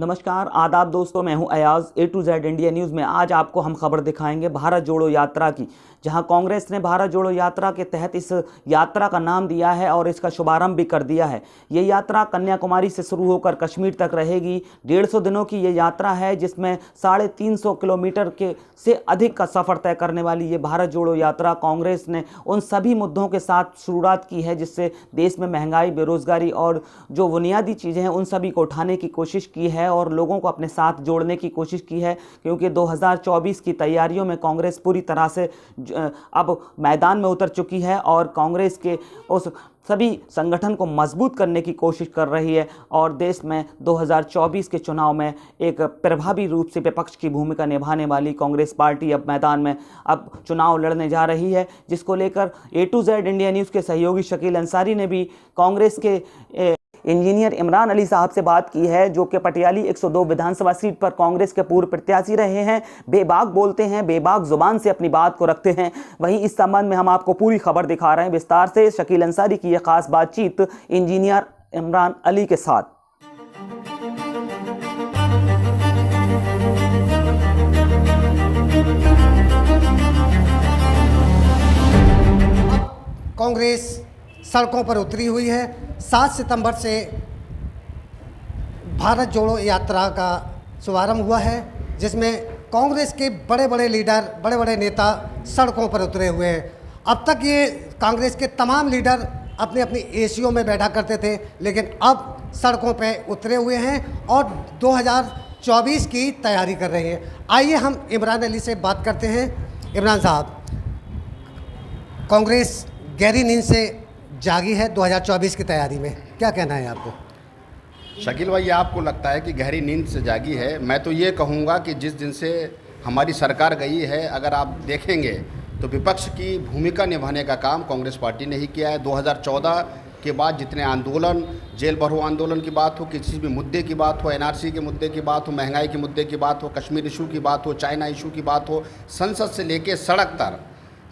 नमस्कार, आदाब दोस्तों, मैं हूं अयाज। ए टू जेड इंडिया न्यूज़ में आज आपको हम खबर दिखाएंगे भारत जोड़ो यात्रा की, जहां कांग्रेस ने भारत जोड़ो यात्रा के तहत इस यात्रा का नाम दिया है और इसका शुभारंभ भी कर दिया है। ये यात्रा कन्याकुमारी से शुरू होकर कश्मीर तक रहेगी। 150 दिनों की ये यात्रा है, जिसमें 350 किलोमीटर के से अधिक का सफ़र तय करने वाली ये भारत जोड़ो यात्रा कांग्रेस ने उन सभी मुद्दों के साथ शुरुआत की है जिससे देश में महंगाई, बेरोजगारी और जो बुनियादी चीज़ें हैं उन सभी को उठाने की कोशिश की है और लोगों को अपने साथ जोड़ने की कोशिश की है। क्योंकि 2024 की तैयारियों में कांग्रेस पूरी तरह से अब मैदान में उतर चुकी है और कांग्रेस के उस सभी संगठन को मजबूत करने की कोशिश कर रही है और देश में 2024 के चुनाव में एक प्रभावी रूप से विपक्ष की भूमिका निभाने वाली कांग्रेस पार्टी अब मैदान में अब चुनाव लड़ने जा रही है, जिसको लेकर ए टू जेड इंडिया न्यूज़ के सहयोगी शकील अंसारी ने भी कांग्रेस के इंजीनियर इमरान अली साहब से बात की है, जो कि पटियाली 102 विधानसभा सीट पर कांग्रेस के पूर्व प्रत्याशी रहे हैं। बेबाक बोलते हैं, बेबाक जुबान से अपनी बात को रखते हैं। वहीं इस संबंध में हम आपको पूरी खबर दिखा रहे हैं विस्तार से। शकील अंसारी की यह खास बातचीत इंजीनियर इमरान अली के साथ। कांग्रेस सड़कों पर उतरी हुई है। 7 सितंबर से भारत जोड़ो यात्रा का शुभारंभ हुआ है, जिसमें कांग्रेस के बड़े बड़े लीडर, बड़े बड़े नेता सड़कों पर उतरे हुए हैं। अब तक ये कांग्रेस के तमाम लीडर अपनी अपनी एसीओ में बैठा करते थे, लेकिन अब सड़कों पर उतरे हुए हैं और 2024 की तैयारी कर रहे हैं। आइए हम इमरान अली से बात करते हैं। इमरान साहब, कांग्रेस गहरी नींद से जागी है 2024 की तैयारी में, क्या कहना है आपको? शकील भाई, आपको लगता है कि गहरी नींद से जागी है? मैं तो ये कहूँगा कि जिस दिन से हमारी सरकार गई है, अगर आप देखेंगे तो विपक्ष की भूमिका निभाने का काम कांग्रेस पार्टी ने ही किया है। 2014 के बाद जितने आंदोलन, जेल भरो आंदोलन की बात हो, किसी भी मुद्दे की बात हो, एनआरसी के मुद्दे की बात हो, महंगाई के मुद्दे की बात हो, कश्मीर इशू की बात हो, चाइना इशू की बात हो, संसद से लेकर सड़क तक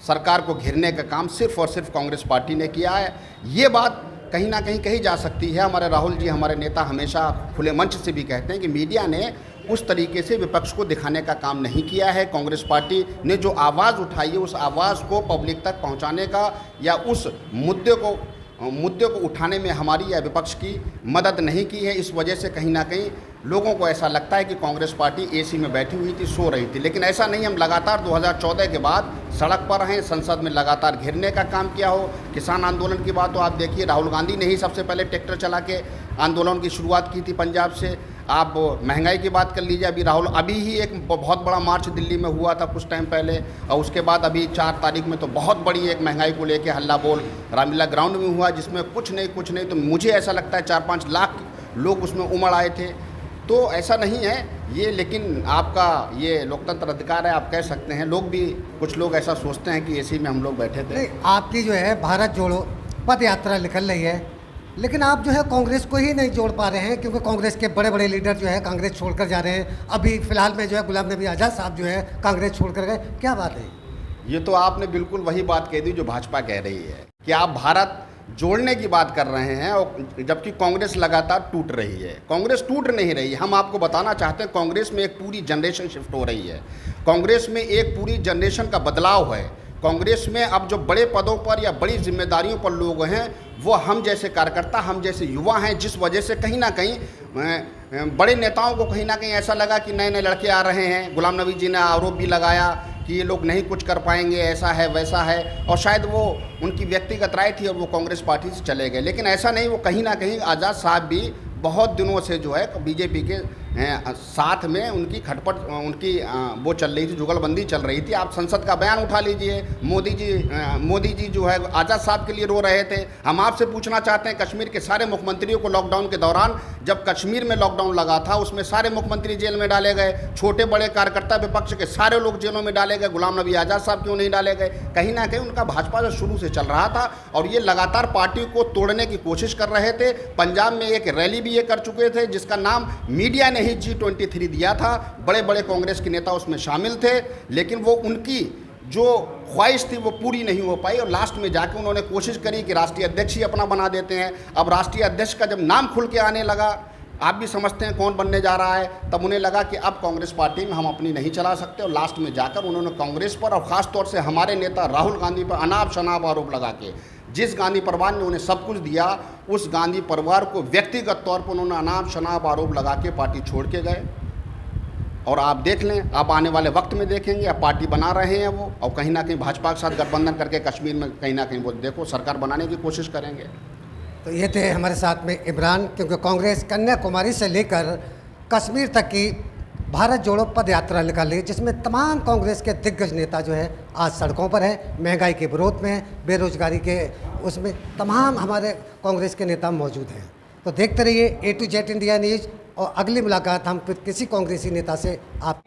सरकार को घेरने का काम सिर्फ और सिर्फ कांग्रेस पार्टी ने किया है। ये बात कहीं ना कहीं कही जा सकती है। हमारे राहुल जी, हमारे नेता, हमेशा खुले मंच से भी कहते हैं कि मीडिया ने उस तरीके से विपक्ष को दिखाने का काम नहीं किया है। कांग्रेस पार्टी ने जो आवाज़ उठाई है, उस आवाज़ को पब्लिक तक पहुंचाने का या उस मुद्दे को उठाने में हमारी या विपक्ष की मदद नहीं की है। इस वजह से कहीं ना कहीं लोगों को ऐसा लगता है कि कांग्रेस पार्टी एसी में बैठी हुई थी, सो रही थी, लेकिन ऐसा नहीं। हम लगातार 2014 के बाद सड़क पर हैं, संसद में लगातार घेरने का काम किया हो। किसान आंदोलन की बात हो, आप देखिए राहुल गांधी ने ही सबसे पहले ट्रैक्टर चला के आंदोलन की शुरुआत की थी पंजाब से। आप महंगाई की बात कर लीजिए, अभी ही एक बहुत बड़ा मार्च दिल्ली में हुआ था कुछ टाइम पहले, और उसके बाद अभी 4 तारीख में तो बहुत बड़ी एक महंगाई को लेकर हल्ला बोल रामलीला ग्राउंड में हुआ, जिसमें कुछ नहीं तो मुझे ऐसा लगता है 4-5 लाख लोग उसमें उमड़ आए थे। तो ऐसा नहीं है ये, लेकिन आपका ये लोकतंत्र अधिकार है, आप कह सकते हैं। कुछ लोग ऐसा सोचते हैं कि एसी में हम लोग बैठे थे। आपकी जो है भारत जोड़ो पद यात्रा निकल रही है, लेकिन आप जो है कांग्रेस को ही नहीं जोड़ पा रहे हैं, क्योंकि कांग्रेस के बड़े बड़े लीडर जो है कांग्रेस छोड़कर जा रहे हैं। अभी फिलहाल में जो है गुलाम नबी आज़ाद साहब जो है कांग्रेस छोड़कर गए, क्या बात है? ये तो आपने बिल्कुल वही बात कह दी जो भाजपा कह रही है कि आप भारत जोड़ने की बात कर रहे हैं, और जबकि कांग्रेस लगातार टूट रही है। कांग्रेस टूट नहीं रही है। हम आपको बताना चाहते हैं, कांग्रेस में एक पूरी जनरेशन शिफ्ट हो रही है। कांग्रेस में एक पूरी जनरेशन का बदलाव है। कांग्रेस में अब जो बड़े पदों पर या बड़ी जिम्मेदारियों पर लोग हैं, वो हम जैसे कार्यकर्ता, हम जैसे युवा हैं, जिस वजह से कहीं ना कहीं बड़े नेताओं को कहीं ना कहीं ऐसा लगा कि नए नए लड़के आ रहे हैं। गुलाम नबी जी ने आरोप भी लगाया कि ये लोग नहीं कुछ कर पाएंगे, ऐसा है वैसा है, और शायद वो उनकी व्यक्तिगत राय थी और वो कांग्रेस पार्टी से चले गए। लेकिन ऐसा नहीं, वो कहीं ना कहीं आज़ाद साहब भी बहुत दिनों से जो है बीजेपी के साथ में उनकी खटपट, उनकी वो चल रही थी, जुगलबंदी चल रही थी। आप संसद का बयान उठा लीजिए, मोदी जी जो है आज़ाद साहब के लिए रो रहे थे। हम आपसे पूछना चाहते हैं, कश्मीर के सारे मुख्यमंत्रियों को लॉकडाउन के दौरान, जब कश्मीर में लॉकडाउन लगा था, उसमें सारे मुख्यमंत्री जेल में डाले गए, छोटे बड़े कार्यकर्ता विपक्ष के सारे लोग जेलों में डाले गए, गुलाम नबी आज़ाद साहब क्यों नहीं डाले गए? कहीं ना कहीं उनका भाजपा जो शुरू से चल रहा था और ये लगातार पार्टी को तोड़ने की कोशिश कर रहे थे। पंजाब में एक रैली भी ये कर चुके थे, जिसका नाम मीडिया ने ही G23 दिया था। बड़े बड़े कांग्रेस के नेता उसमें शामिल थे, लेकिन वो उनकी जो ख्वाहिश थी वो पूरी नहीं हो पाई, और लास्ट में जाके उन्होंने कोशिश करी कि राष्ट्रीय अध्यक्ष ही अपना बना देते हैं। अब राष्ट्रीय अध्यक्ष का जब नाम खुल के आने लगा आप भी समझते हैं कौन बनने जा रहा है। तब उन्हें लगा कि अब कांग्रेस पार्टी में हम अपनी नहीं चला सकते, और लास्ट में जाकर उन्होंने कांग्रेस पर और ख़ास तौर से हमारे नेता राहुल गांधी पर अनाप शनाप आरोप लगा के, जिस गांधी परिवार ने उन्हें सब कुछ दिया, उस गांधी परिवार को व्यक्तिगत तौर पर उन्होंने अनाप शनाप आरोप लगा के पार्टी छोड़ के गए। और आप देख लें, आप आने वाले वक्त में देखेंगे, अब पार्टी बना रहे हैं वो, और कहीं ना कहीं भाजपा के साथ गठबंधन करके कश्मीर में कहीं ना कहीं वो देखो सरकार बनाने की कोशिश करेंगे। तो ये थे हमारे साथ में इमरान, क्योंकि कांग्रेस कन्याकुमारी से लेकर कश्मीर तक की भारत जोड़ो पद यात्रा निकाली, जिसमें तमाम कांग्रेस के दिग्गज नेता जो है आज सड़कों पर हैं, महंगाई के विरोध में, बेरोजगारी के उसमें तमाम हमारे कांग्रेस के नेता मौजूद हैं। तो देखते रहिए A to Z India news, और अगली मुलाकात हम फिर किसी कांग्रेसी नेता से आप